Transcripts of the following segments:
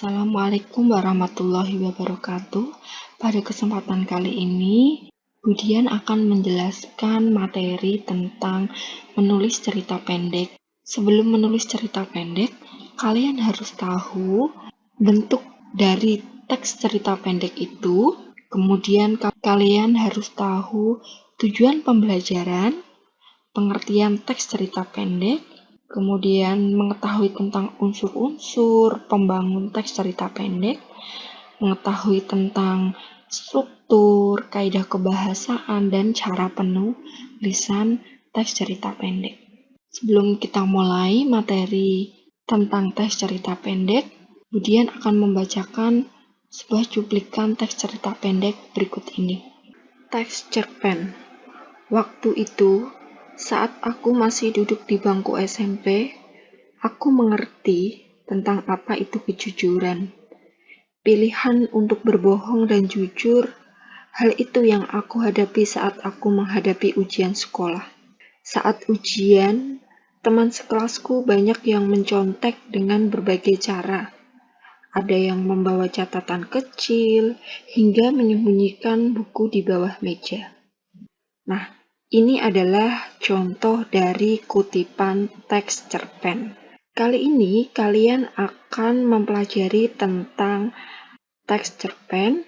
Assalamualaikum warahmatullahi wabarakatuh. Pada kesempatan kali ini, Budian akan menjelaskan materi tentang menulis cerita pendek. Sebelum menulis cerita pendek, kalian harus tahu bentuk dari teks cerita pendek itu. Kemudian kalian harus tahu tujuan pembelajaran, pengertian teks cerita pendek, kemudian mengetahui tentang unsur-unsur pembangun teks cerita pendek, mengetahui tentang struktur, kaidah kebahasaan, dan cara penulisan teks cerita pendek. Sebelum kita mulai materi tentang teks cerita pendek, Budian akan membacakan sebuah cuplikan teks cerita pendek berikut ini. Teks cerpen. Waktu itu, saat aku masih duduk di bangku SMP, aku mengerti tentang apa itu kejujuran. Pilihan untuk berbohong dan jujur, hal itu yang aku hadapi saat aku menghadapi ujian sekolah. Saat ujian, teman sekelasku banyak yang mencontek dengan berbagai cara. Ada yang membawa catatan kecil, hingga menyembunyikan buku di bawah meja. Nah, ini adalah contoh dari kutipan teks cerpen. Kali ini kalian akan mempelajari tentang teks cerpen,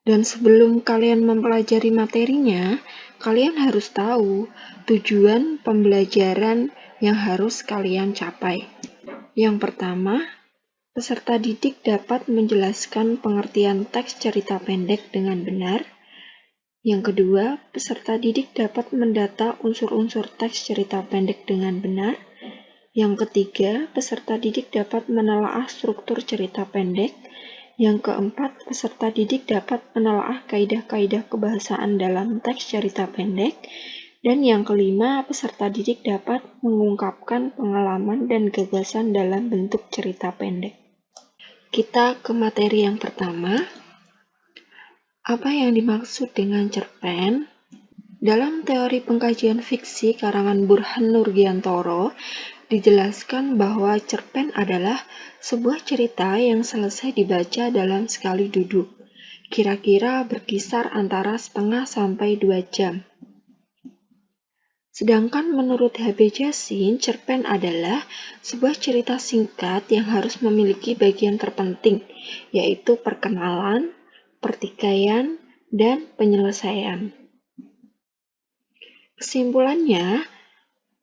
dan sebelum kalian mempelajari materinya, kalian harus tahu tujuan pembelajaran yang harus kalian capai. Yang pertama, peserta didik dapat menjelaskan pengertian teks cerita pendek dengan benar. Yang kedua, peserta didik dapat mendata unsur-unsur teks cerita pendek dengan benar. Yang ketiga, peserta didik dapat menelaah struktur cerita pendek. Yang keempat, peserta didik dapat menelaah kaidah-kaidah kebahasaan dalam teks cerita pendek. Dan yang kelima, peserta didik dapat mengungkapkan pengalaman dan gagasan dalam bentuk cerita pendek. Kita ke materi yang pertama. Apa yang dimaksud dengan cerpen? Dalam teori pengkajian fiksi karangan Burhan Nurgiantoro, dijelaskan bahwa cerpen adalah sebuah cerita yang selesai dibaca dalam sekali duduk, kira-kira berkisar antara setengah sampai 2 jam. Sedangkan menurut H.B. Jassin, cerpen adalah sebuah cerita singkat yang harus memiliki bagian terpenting, yaitu perkenalan, pertikaian, dan penyelesaian. Kesimpulannya,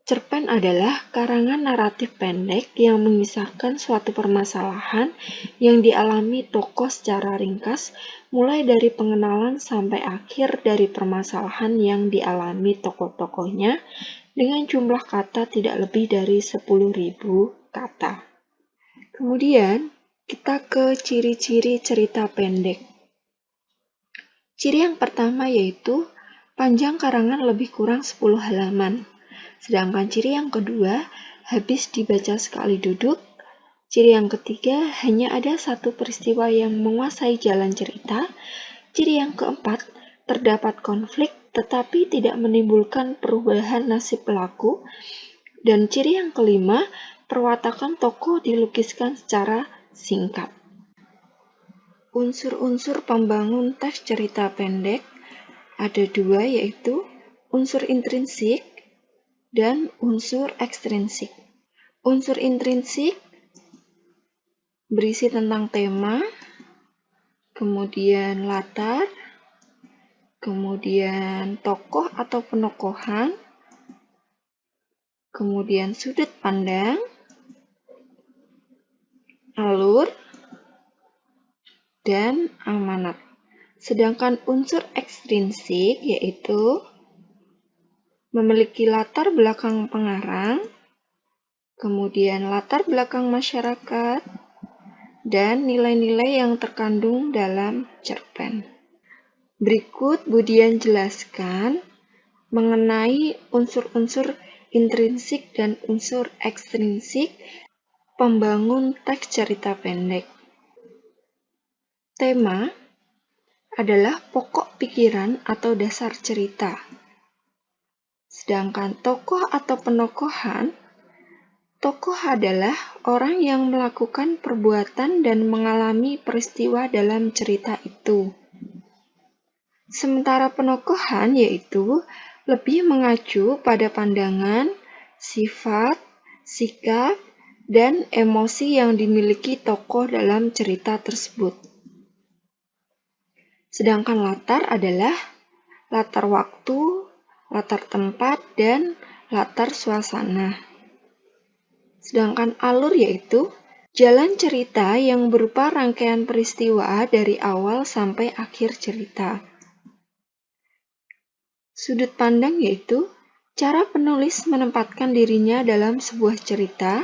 cerpen adalah karangan naratif pendek yang mengisahkan suatu permasalahan yang dialami tokoh secara ringkas, mulai dari pengenalan sampai akhir dari permasalahan yang dialami tokoh-tokohnya, dengan jumlah kata tidak lebih dari 10.000 kata. Kemudian, kita ke ciri-ciri cerita pendek. Ciri yang pertama yaitu panjang karangan lebih kurang 10 halaman. Sedangkan ciri yang kedua, habis dibaca sekali duduk. Ciri yang ketiga, hanya ada satu peristiwa yang menguasai jalan cerita. Ciri yang keempat, terdapat konflik tetapi tidak menimbulkan perubahan nasib pelaku. Dan ciri yang kelima, perwatakan tokoh dilukiskan secara singkat. Unsur-unsur pembangun teks cerita pendek ada dua, yaitu unsur intrinsik dan unsur ekstrinsik. Unsur intrinsik berisi tentang tema, kemudian latar, kemudian tokoh atau penokohan, kemudian sudut pandang, alur, dan amanat. Sedangkan unsur ekstrinsik yaitu memiliki latar belakang pengarang, kemudian latar belakang masyarakat, dan nilai-nilai yang terkandung dalam cerpen. Berikut Budian jelaskan mengenai unsur-unsur intrinsik dan unsur ekstrinsik pembangun teks cerita pendek. Tema adalah pokok pikiran atau dasar cerita. Sedangkan tokoh atau penokohan Tokoh adalah orang yang melakukan perbuatan dan mengalami peristiwa dalam cerita itu. Sementara penokohan yaitu lebih mengacu pada pandangan, sifat, sikap, dan emosi yang dimiliki tokoh dalam cerita tersebut. Sedangkan latar adalah latar waktu, latar tempat, dan latar suasana. Sedangkan alur yaitu jalan cerita yang berupa rangkaian peristiwa dari awal sampai akhir cerita. Sudut pandang yaitu cara penulis menempatkan dirinya dalam sebuah cerita,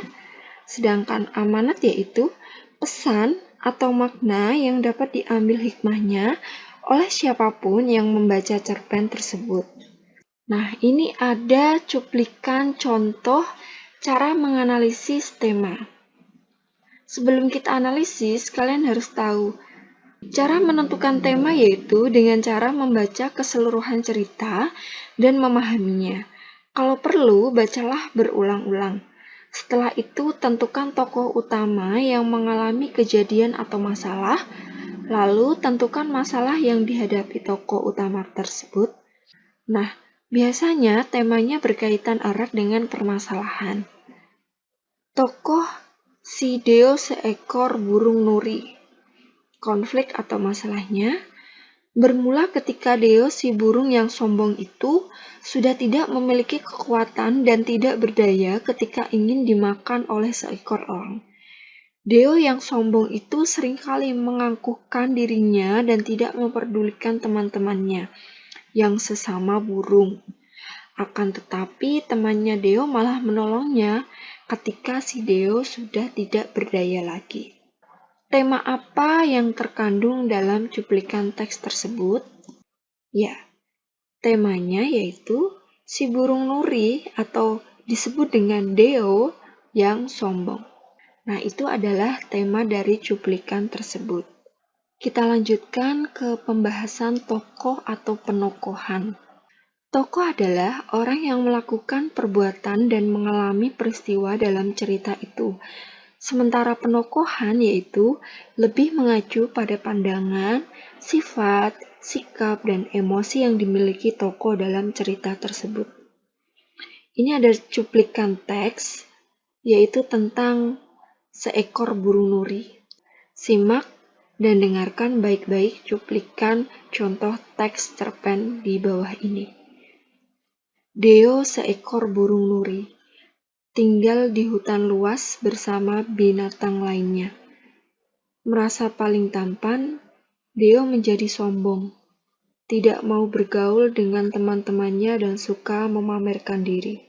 sedangkan amanat yaitu pesan atau makna yang dapat diambil hikmahnya oleh siapapun yang membaca cerpen tersebut. Nah, ini ada cuplikan contoh cara menganalisis tema. Sebelum kita analisis, kalian harus tahu cara menentukan tema yaitu dengan cara membaca keseluruhan cerita dan memahaminya. Kalau perlu, bacalah berulang-ulang. Setelah itu, tentukan tokoh utama yang mengalami kejadian atau masalah, lalu tentukan masalah yang dihadapi tokoh utama tersebut. Nah, biasanya temanya berkaitan erat dengan permasalahan. Tokoh si Deo seekor burung nuri. Konflik atau masalahnya bermula ketika Deo si burung yang sombong itu sudah tidak memiliki kekuatan dan tidak berdaya ketika ingin dimakan oleh seekor elang. Deo yang sombong itu seringkali mengangkuhkan dirinya dan tidak memperdulikan teman-temannya yang sesama burung. Akan tetapi temannya Deo malah menolongnya ketika si Deo sudah tidak berdaya lagi. Tema apa yang terkandung dalam cuplikan teks tersebut? Ya, temanya yaitu si burung nuri atau disebut dengan Deo yang sombong. Nah, itu adalah tema dari cuplikan tersebut. Kita lanjutkan ke pembahasan tokoh atau penokohan. Tokoh adalah orang yang melakukan perbuatan dan mengalami peristiwa dalam cerita itu. Sementara penokohan yaitu lebih mengacu pada pandangan, sifat, sikap, dan emosi yang dimiliki tokoh dalam cerita tersebut. Ini ada cuplikan teks, yaitu tentang seekor burung nuri. Simak dan dengarkan baik-baik cuplikan contoh teks cerpen di bawah ini. Deo seekor burung nuri tinggal di hutan luas bersama binatang lainnya. Merasa paling tampan, Deo menjadi sombong, tidak mau bergaul dengan teman-temannya dan suka memamerkan diri.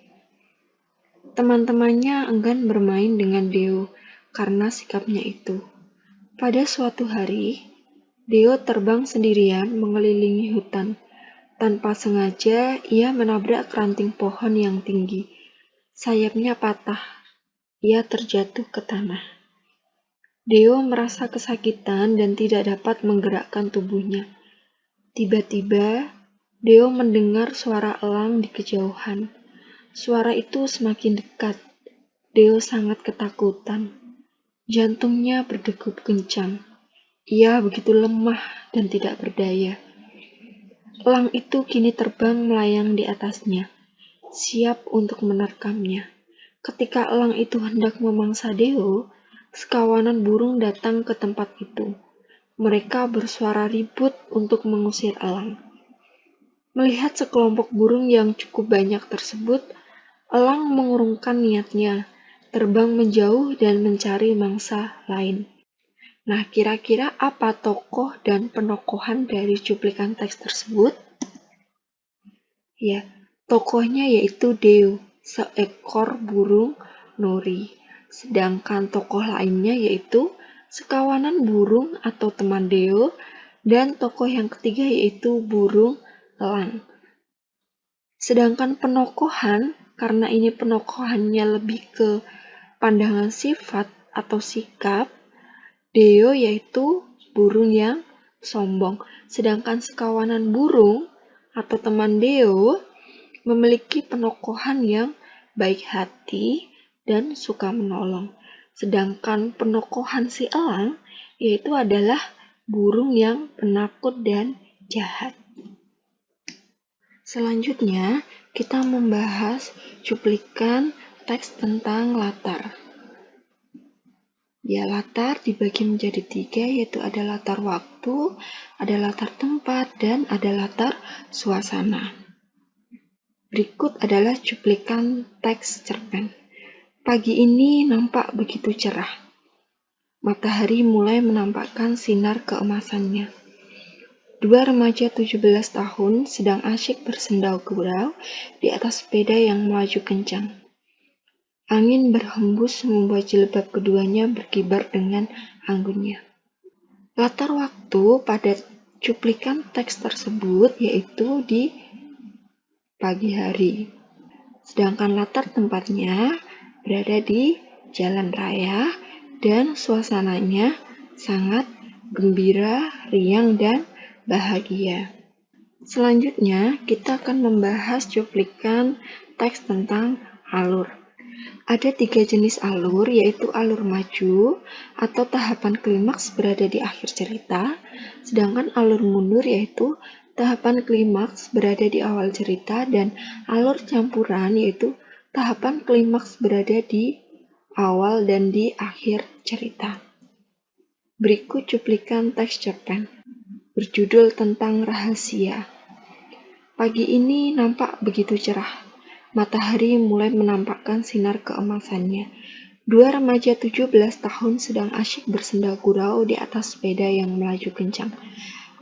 Teman-temannya enggan bermain dengan Deo karena sikapnya itu. Pada suatu hari, Deo terbang sendirian mengelilingi hutan. Tanpa sengaja, ia menabrak ranting pohon yang tinggi. Sayapnya patah. Ia terjatuh ke tanah. Deo merasa kesakitan dan tidak dapat menggerakkan tubuhnya. Tiba-tiba, Deo mendengar suara elang di kejauhan. Suara itu semakin dekat. Deo sangat ketakutan. Jantungnya berdegup kencang. Ia begitu lemah dan tidak berdaya. Elang itu kini terbang melayang di atasnya, siap untuk menerkamnya. Ketika elang itu hendak memangsa Deo, sekawanan burung datang ke tempat itu. Mereka bersuara ribut untuk mengusir elang. Melihat sekelompok burung yang cukup banyak tersebut, elang mengurungkan niatnya, terbang menjauh dan mencari mangsa lain. Nah, kira-kira apa tokoh dan penokohan dari cuplikan teks tersebut? Ya, tokohnya yaitu Deo, seekor burung nuri. Sedangkan tokoh lainnya yaitu sekawanan burung atau teman Deo, dan tokoh yang ketiga yaitu burung elang. Sedangkan penokohan, karena ini penokohannya lebih ke pandangan sifat atau sikap, Deo yaitu burung yang sombong. Sedangkan sekawanan burung atau teman Deo memiliki penokohan yang baik hati, dan suka menolong. Sedangkan penokohan si elang yaitu adalah burung yang penakut dan jahat. Selanjutnya, kita membahas cuplikan teks tentang latar. Ya, latar dibagi menjadi 3, yaitu ada latar waktu, ada latar tempat, dan ada latar suasana. Berikut adalah cuplikan teks cerpen. Pagi ini nampak begitu cerah. Matahari mulai menampakkan sinar keemasannya. Dua remaja 17 tahun sedang asyik bersendau gurau di atas sepeda yang melaju kencang. Angin berhembus membuat jilbab keduanya berkibar dengan anggunnya. Latar waktu pada cuplikan teks tersebut yaitu di pagi hari. Sedangkan latar tempatnya berada di jalan raya dan suasananya sangat gembira, riang, dan bahagia. Selanjutnya, kita akan membahas cuplikan teks tentang alur. Ada 3 jenis alur, yaitu alur maju atau tahapan klimaks berada di akhir cerita, sedangkan alur mundur yaitu tahapan klimaks berada di awal cerita, dan alur campuran yaitu tahapan klimaks berada di awal dan di akhir cerita. Berikut cuplikan teks cerpen berjudul tentang rahasia. Pagi ini nampak begitu cerah. Matahari mulai menampakkan sinar keemasannya. Dua remaja 17 tahun sedang asyik bersendau gurau di atas sepeda yang melaju kencang.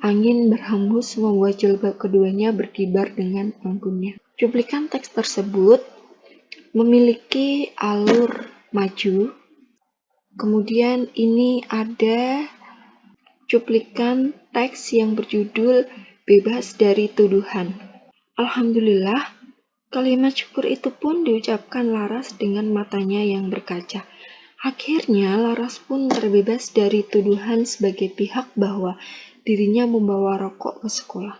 Angin berhembus membuat jilbab keduanya berkibar dengan anggunnya. Cuplikan teks tersebut memiliki alur maju. Kemudian ini ada cuplikan teks yang berjudul Bebas dari Tuduhan. Alhamdulillah, kalimat syukur itu pun diucapkan Laras dengan matanya yang berkaca. Akhirnya Laras pun terbebas dari tuduhan sebagai pihak bahwa dirinya membawa rokok ke sekolah.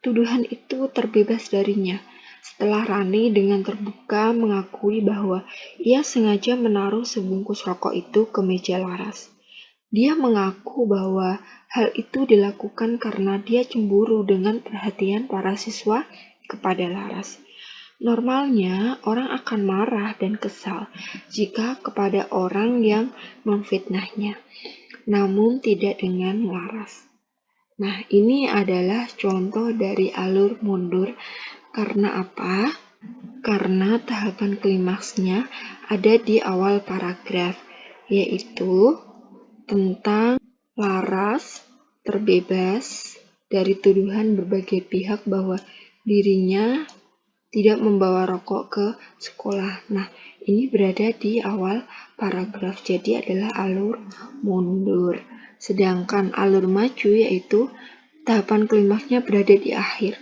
Tuduhan itu terbebas darinya setelah Rani dengan terbuka mengakui bahwa ia sengaja menaruh sebungkus rokok itu ke meja Laras. Dia mengaku bahwa hal itu dilakukan karena dia cemburu dengan perhatian para siswa kepada Laras. Normalnya, orang akan marah dan kesal jika kepada orang yang memfitnahnya, namun tidak dengan Laras. Nah, ini adalah contoh dari alur mundur. Karena apa? Karena tahapan klimaksnya ada di awal paragraf, yaitu tentang Laras terbebas dari tuduhan berbagai pihak bahwa dirinya tidak membawa rokok ke sekolah. Nah, ini berada di awal paragraf, jadi adalah alur mundur. Sedangkan alur maju yaitu tahapan klimaksnya berada di akhir.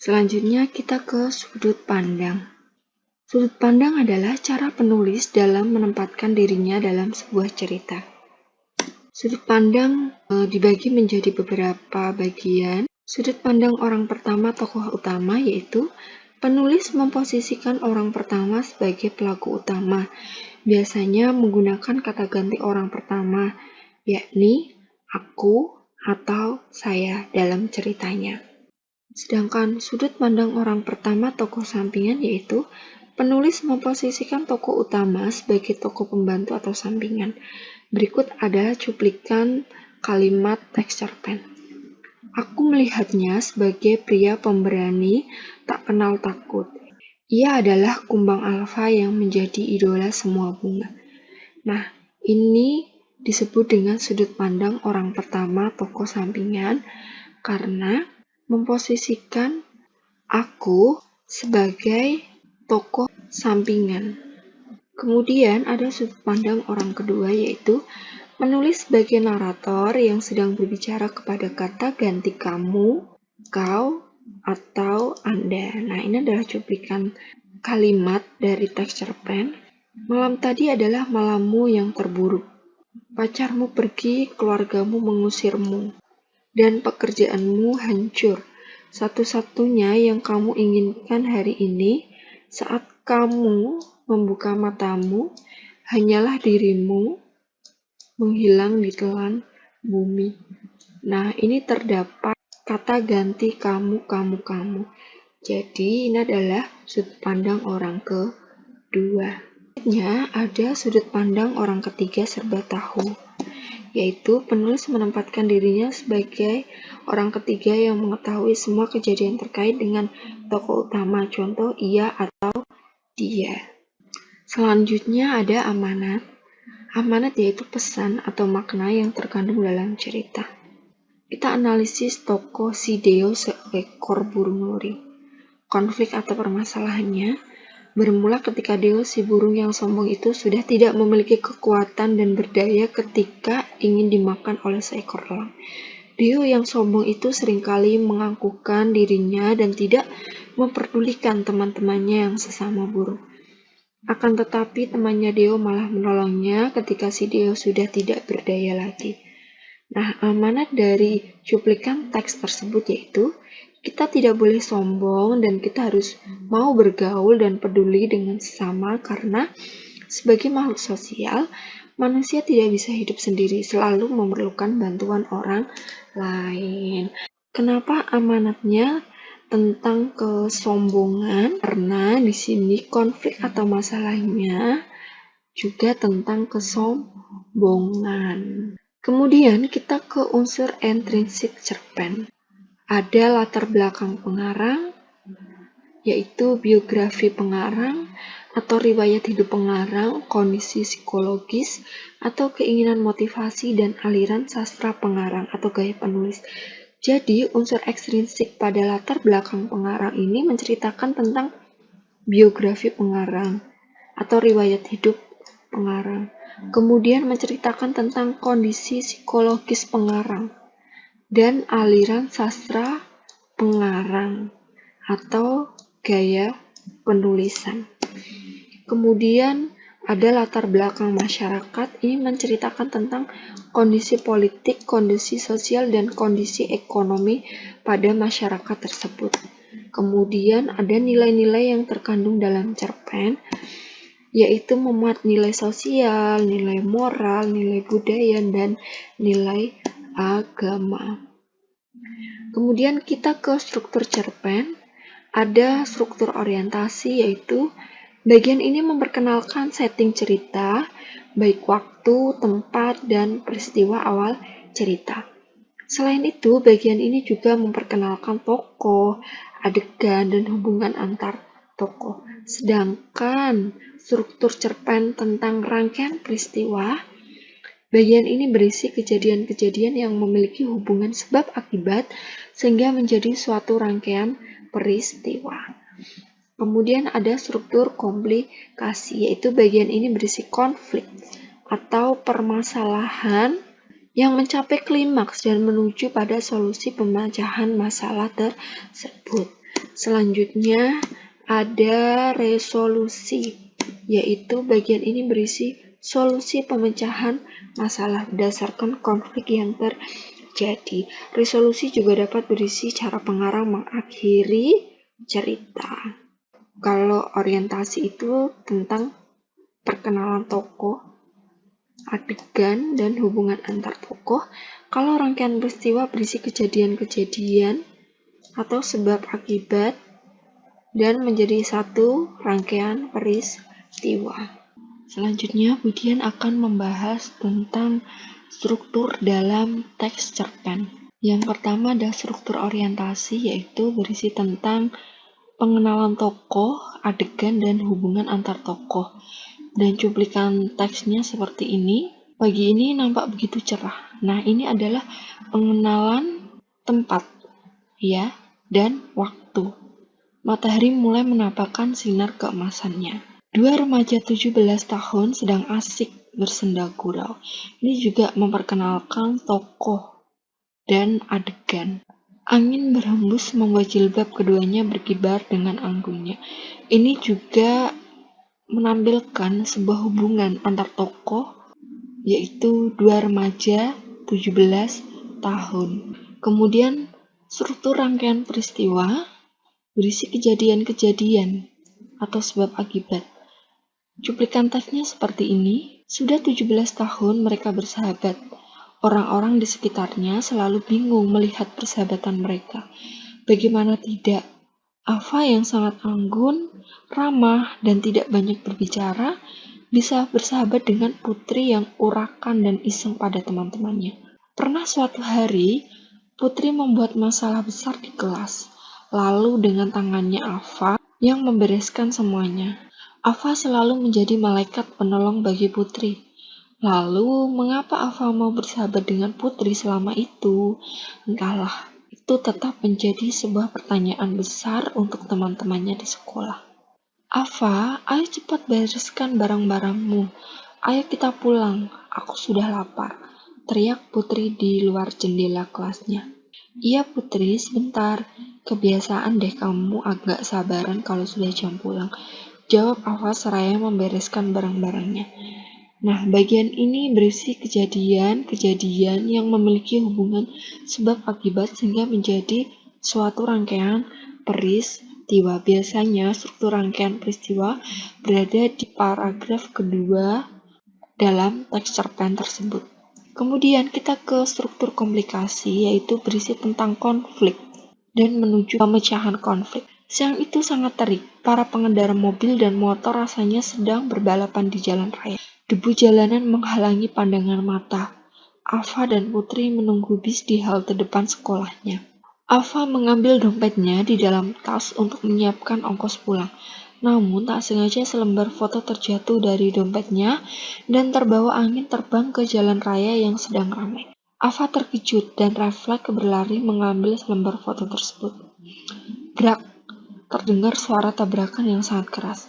Selanjutnya kita ke sudut pandang. Sudut pandang adalah cara penulis dalam menempatkan dirinya dalam sebuah cerita. Sudut pandang dibagi menjadi beberapa bagian. Sudut pandang orang pertama tokoh utama yaitu penulis memposisikan orang pertama sebagai pelaku utama, biasanya menggunakan kata ganti orang pertama, yakni aku atau saya dalam ceritanya. Sedangkan sudut pandang orang pertama tokoh sampingan yaitu penulis memposisikan tokoh utama sebagai tokoh pembantu atau sampingan. Berikut adalah cuplikan kalimat teks cerpen. Aku melihatnya sebagai pria pemberani, tak kenal takut. Ia adalah kumbang alfa yang menjadi idola semua bunga. Nah, ini disebut dengan sudut pandang orang pertama tokoh sampingan karena memposisikan aku sebagai tokoh sampingan. Kemudian ada sudut pandang orang kedua yaitu menulis sebagai narator yang sedang berbicara kepada kata ganti kamu, kau, atau Anda. Nah, ini adalah cuplikan kalimat dari teks cerpen. Malam tadi adalah malammu yang terburuk. Pacarmu pergi, keluargamu mengusirmu, dan pekerjaanmu hancur. Satu-satunya yang kamu inginkan hari ini saat kamu membuka matamu, hanyalah dirimu menghilang di telan bumi. Nah, ini terdapat kata ganti kamu, kamu, kamu. Jadi, ini adalah sudut pandang orang kedua. Selanjutnya, ada sudut pandang orang ketiga serba tahu, yaitu penulis menempatkan dirinya sebagai orang ketiga yang mengetahui semua kejadian terkait dengan tokoh utama, contoh ia atau dia. Selanjutnya ada amanat. Amanat yaitu pesan atau makna yang terkandung dalam cerita. Kita analisis tokoh si Deo seekor burung nuri. Konflik atau permasalahannya bermula ketika Deo si burung yang sombong itu sudah tidak memiliki kekuatan dan berdaya ketika ingin dimakan oleh seekor elang. Deo yang sombong itu seringkali menganggukkan dirinya dan tidak memperdulikan teman-temannya yang sesama burung. Akan tetapi temannya Deo malah menolongnya ketika si Deo sudah tidak berdaya lagi. Nah, amanat dari cuplikan teks tersebut yaitu kita tidak boleh sombong dan kita harus mau bergaul dan peduli dengan sesama karena sebagai makhluk sosial, manusia tidak bisa hidup sendiri, selalu memerlukan bantuan orang lain. Kenapa amanatnya tentang kesombongan? Karena di sini konflik atau masalahnya juga tentang kesombongan. Kemudian kita ke unsur intrinsik cerpen. Ada latar belakang pengarang, yaitu biografi pengarang atau riwayat hidup pengarang, kondisi psikologis atau keinginan motivasi dan aliran sastra pengarang atau gaya penulis. Jadi, unsur ekstrinsik pada latar belakang pengarang ini menceritakan tentang biografi pengarang atau riwayat hidup pengarang. Kemudian menceritakan tentang kondisi psikologis pengarang dan aliran sastra pengarang atau gaya penulisan. Kemudian ada latar belakang masyarakat, ini menceritakan tentang kondisi politik, kondisi sosial, dan kondisi ekonomi pada masyarakat tersebut. Kemudian ada nilai-nilai yang terkandung dalam cerpen, yaitu memuat nilai sosial, nilai moral, nilai budaya, dan nilai agama. Kemudian kita ke struktur cerpen, ada struktur orientasi yaitu bagian ini memperkenalkan setting cerita, baik waktu, tempat, dan peristiwa awal cerita. Selain itu, bagian ini juga memperkenalkan tokoh, adegan, dan hubungan antar tokoh. Sedangkan struktur cerpen tentang rangkaian peristiwa, bagian ini berisi kejadian-kejadian yang memiliki hubungan sebab akibat sehingga menjadi suatu rangkaian peristiwa. Kemudian ada struktur komplikasi, yaitu bagian ini berisi konflik atau permasalahan yang mencapai klimaks dan menuju pada solusi pemecahan masalah tersebut. Selanjutnya ada resolusi, yaitu bagian ini berisi solusi pemecahan masalah berdasarkan konflik yang terjadi. Resolusi juga dapat berisi cara pengarang mengakhiri cerita. Kalau orientasi itu tentang perkenalan tokoh, adegan, dan hubungan antar tokoh. Kalau rangkaian peristiwa berisi kejadian-kejadian atau sebab akibat dan menjadi satu rangkaian peristiwa. Selanjutnya, Budian akan membahas tentang struktur dalam teks cerpen. Yang pertama ada struktur orientasi, yaitu berisi tentang pengenalan tokoh, adegan, dan hubungan antar tokoh. Dan cuplikan teksnya seperti ini. Pagi ini nampak begitu cerah. Nah, ini adalah pengenalan tempat, ya, dan waktu. Matahari mulai menampakkan sinar keemasannya. Dua remaja 17 tahun sedang asik bersenda gurau. Ini juga memperkenalkan tokoh dan adegan. Angin berhembus membuat jilbab keduanya berkibar dengan anggungnya. Ini juga menampilkan sebuah hubungan antar tokoh, yaitu dua remaja 17 tahun. Kemudian struktur rangkaian peristiwa berisi kejadian-kejadian atau sebab akibat. Cuplikan teksnya seperti ini. Sudah 17 tahun mereka bersahabat. Orang-orang di sekitarnya selalu bingung melihat persahabatan mereka. Bagaimana tidak? Ava yang sangat anggun, ramah, dan tidak banyak berbicara, bisa bersahabat dengan Putri yang urakan dan iseng pada teman-temannya. Pernah suatu hari, Putri membuat masalah besar di kelas. Lalu dengan tangannya Ava yang membereskan semuanya. Ava selalu menjadi malaikat penolong bagi Putri. Lalu, mengapa Ava mau bersahabat dengan Putri selama itu? Entahlah. Itu tetap menjadi sebuah pertanyaan besar untuk teman-temannya di sekolah. Ava, ayo cepat bereskan barang-barangmu. Ayo kita pulang, aku sudah lapar, teriak Putri di luar jendela kelasnya. Iya Putri, sebentar. Kebiasaan deh kamu agak sabaran kalau sudah jam pulang, jawab Ava seraya membereskan barang-barangnya. Nah, bagian ini berisi kejadian-kejadian yang memiliki hubungan sebab akibat sehingga menjadi suatu rangkaian peristiwa. Biasanya struktur rangkaian peristiwa berada di paragraf kedua dalam teks cerpen tersebut. Kemudian kita ke struktur komplikasi, yaitu berisi tentang konflik dan menuju pemecahan konflik. Siang itu sangat terik, para pengendara mobil dan motor rasanya sedang berbalapan di jalan raya. Debu jalanan menghalangi pandangan mata. Ava dan Putri menunggu bis di halte depan sekolahnya. Ava mengambil dompetnya di dalam tas untuk menyiapkan ongkos pulang. Namun tak sengaja selembar foto terjatuh dari dompetnya dan terbawa angin terbang ke jalan raya yang sedang ramai. Ava terkejut dan refleks berlari mengambil selembar foto tersebut. Brak! Terdengar suara tabrakan yang sangat keras.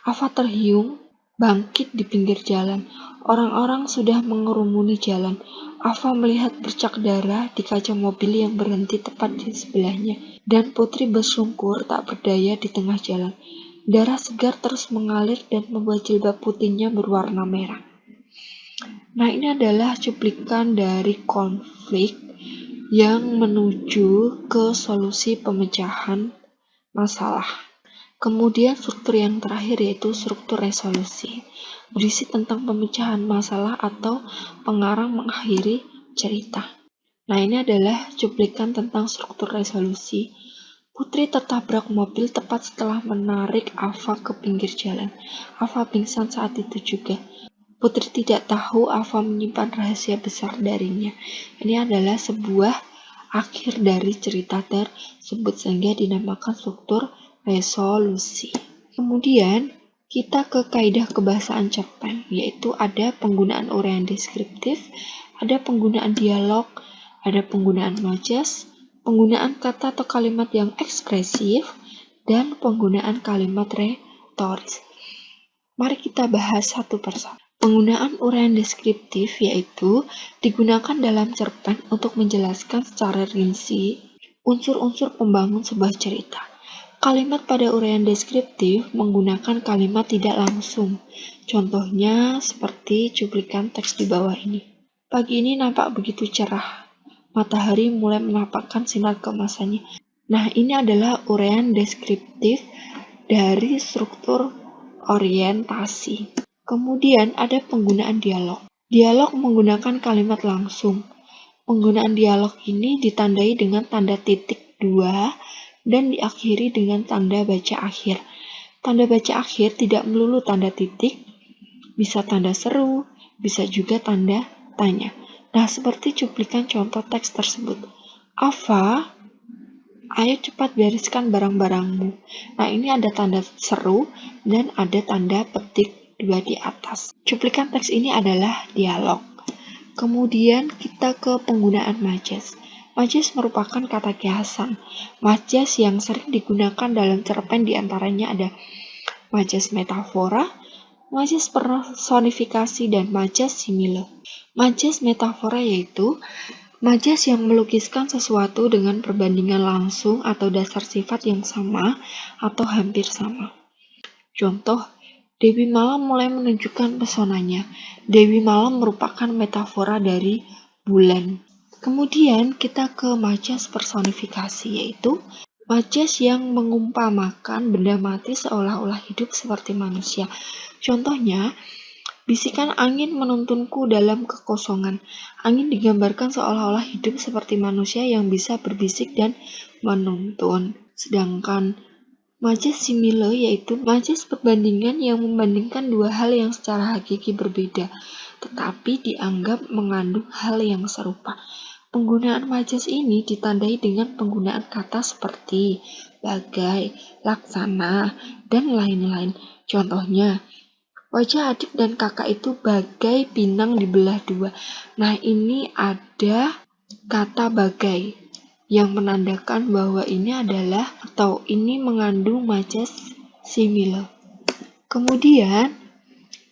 Ava terhiung bangkit di pinggir jalan. Orang-orang sudah mengerumuni jalan. Ava melihat bercak darah di kaca mobil yang berhenti tepat di sebelahnya. Dan Putri bersungkur tak berdaya di tengah jalan. Darah segar terus mengalir dan membuat jilbab putihnya berwarna merah. Nah, ini adalah cuplikan dari konflik yang menuju ke solusi pemecahan masalah. Kemudian struktur yang terakhir yaitu struktur resolusi, berisi tentang pemecahan masalah atau pengarang mengakhiri cerita. Nah, ini adalah cuplikan tentang struktur resolusi. Putri tertabrak mobil tepat setelah menarik Ava ke pinggir jalan. Ava pingsan saat itu juga. Putri tidak tahu Ava menyimpan rahasia besar darinya. Ini adalah sebuah akhir dari cerita tersebut sehingga dinamakan struktur resolusi. Kemudian kita ke kaidah kebahasaan cerpen, yaitu ada penggunaan uraian deskriptif, ada penggunaan dialog, ada penggunaan majas, penggunaan kata atau kalimat yang ekspresif, dan penggunaan kalimat retoris. Mari kita bahas satu persatu. Penggunaan uraian deskriptif yaitu digunakan dalam cerpen untuk menjelaskan secara rinci unsur-unsur pembangun sebuah cerita. Kalimat pada uraian deskriptif menggunakan kalimat tidak langsung. Contohnya seperti cuplikan teks di bawah ini. Pagi ini nampak begitu cerah. Matahari mulai menampakkan sinar keemasannya. Nah, ini adalah uraian deskriptif dari struktur orientasi. Kemudian ada penggunaan dialog. Dialog menggunakan kalimat langsung. Penggunaan dialog ini ditandai dengan tanda titik 2 dan diakhiri dengan tanda baca akhir. Tanda baca akhir tidak melulu tanda titik, bisa tanda seru, bisa juga tanda tanya. Nah, seperti cuplikan contoh teks tersebut. Ava, ayo cepat bereskan barang-barangmu. Nah, ini ada tanda seru dan ada tanda petik 2 di atas. Cuplikan teks ini adalah dialog. Kemudian kita ke penggunaan majas. Majas merupakan kata kiasan. Majas yang sering digunakan dalam cerpen diantaranya ada majas metafora, majas personifikasi, dan majas simile. Majas metafora yaitu majas yang melukiskan sesuatu dengan perbandingan langsung atau dasar sifat yang sama atau hampir sama. Contoh, Dewi Malam mulai menunjukkan pesonanya. Dewi Malam merupakan metafora dari bulan. Kemudian kita ke majas personifikasi, yaitu Majas yang mengumpamakan benda mati seolah-olah hidup seperti manusia. Contohnya, bisikan angin menuntunku dalam kekosongan. Angin digambarkan seolah-olah hidup seperti manusia yang bisa berbisik dan menuntun. Sedangkan majas simile yaitu majas perbandingan yang membandingkan dua hal yang secara hakiki berbeda, tetapi dianggap mengandung hal yang serupa. Penggunaan majas ini ditandai dengan penggunaan kata seperti bagai, laksana, dan lain-lain. Contohnya, wajah adik dan kakak itu bagai pinang dibelah dua. Nah, ini ada kata bagai yang menandakan bahwa ini adalah atau ini mengandung majas simile. Kemudian,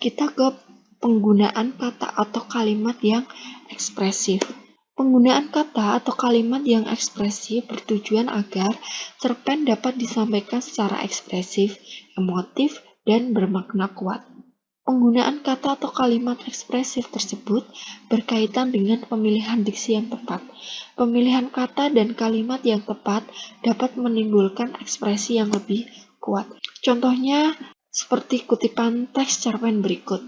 kita ke penggunaan kata atau kalimat yang ekspresif. Penggunaan kata atau kalimat yang ekspresif bertujuan agar cerpen dapat disampaikan secara ekspresif, emotif, dan bermakna kuat. Penggunaan kata atau kalimat ekspresif tersebut berkaitan dengan pemilihan diksi yang tepat. Pemilihan kata dan kalimat yang tepat dapat menimbulkan ekspresi yang lebih kuat. Contohnya seperti kutipan teks cerpen berikut.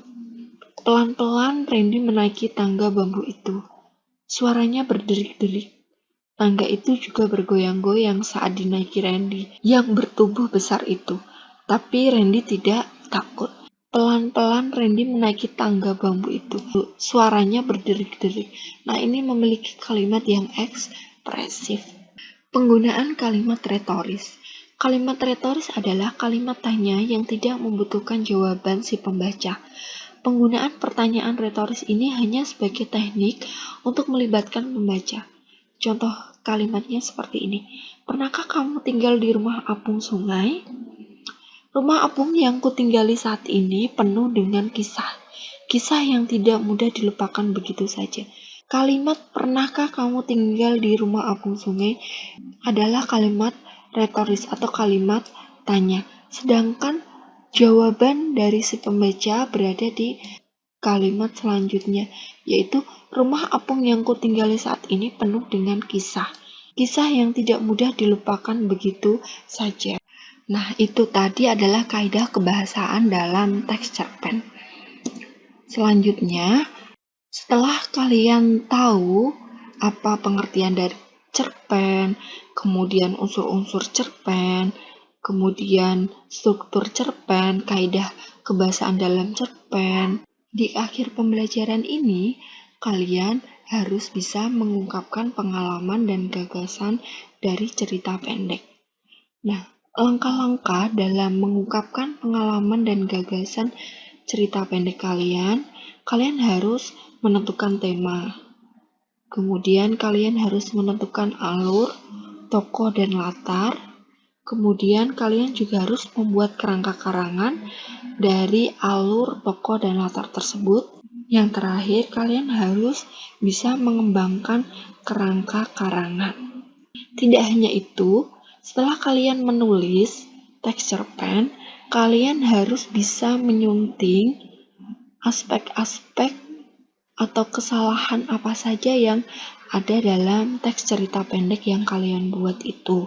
Pelan-pelan Randy menaiki tangga bambu itu. Suaranya berderik-derik. Tangga itu juga bergoyang-goyang saat dinaiki Randy yang bertubuh besar itu. Tapi Randy tidak takut. Pelan-pelan Randy menaiki tangga bambu itu. Suaranya berderik-derik. Nah, ini memiliki kalimat yang ekspresif. Penggunaan kalimat retoris. Kalimat retoris adalah kalimat tanya yang tidak membutuhkan jawaban si pembaca. Penggunaan pertanyaan retoris ini hanya sebagai teknik untuk melibatkan pembaca. Contoh kalimatnya seperti ini. Pernahkah kamu tinggal di rumah apung sungai? Rumah apung yang kutinggali saat ini penuh dengan kisah. Kisah yang tidak mudah dilupakan begitu saja. Kalimat pernahkah kamu tinggal di rumah apung sungai adalah kalimat retoris atau kalimat tanya. Sedangkan jawaban dari si pembaca berada di kalimat selanjutnya, yaitu rumah apung yang kutinggali saat ini penuh dengan kisah. Kisah yang tidak mudah dilupakan begitu saja. Nah, itu tadi adalah kaidah kebahasaan dalam teks cerpen. Selanjutnya, setelah kalian tahu apa pengertian dari cerpen, kemudian unsur-unsur cerpen, kemudian struktur cerpen, kaidah kebahasaan dalam cerpen, di akhir pembelajaran ini, kalian harus bisa mengungkapkan pengalaman dan gagasan dari cerita pendek. Nah, langkah-langkah dalam mengungkapkan pengalaman dan gagasan cerita pendek kalian harus menentukan tema. Kemudian kalian harus menentukan alur, tokoh, dan latar. Kemudian kalian juga harus membuat kerangka karangan dari alur, tokoh, dan latar tersebut. Yang terakhir, kalian harus bisa mengembangkan kerangka karangan. Tidak hanya itu, setelah kalian menulis teks cerpen, kalian harus bisa menyunting aspek-aspek atau kesalahan apa saja yang ada dalam teks cerita pendek yang kalian buat itu.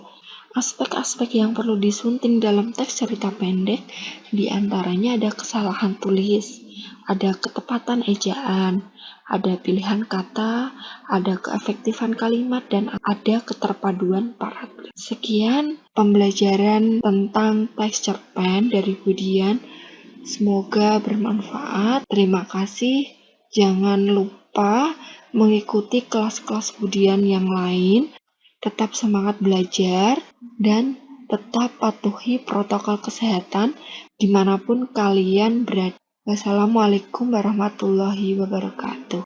Aspek-aspek yang perlu disunting dalam teks cerita pendek diantaranya ada kesalahan tulis, ada ketepatan ejaan, ada pilihan kata, ada keefektifan kalimat, dan ada keterpaduan paragraf. Sekian pembelajaran tentang teks cerpen dari Budian. Semoga bermanfaat. Terima kasih. Jangan lupa mengikuti kelas-kelas Budian yang lain. Tetap semangat belajar dan tetap patuhi protokol kesehatan dimanapun kalian berada. Wassalamualaikum warahmatullahi wabarakatuh.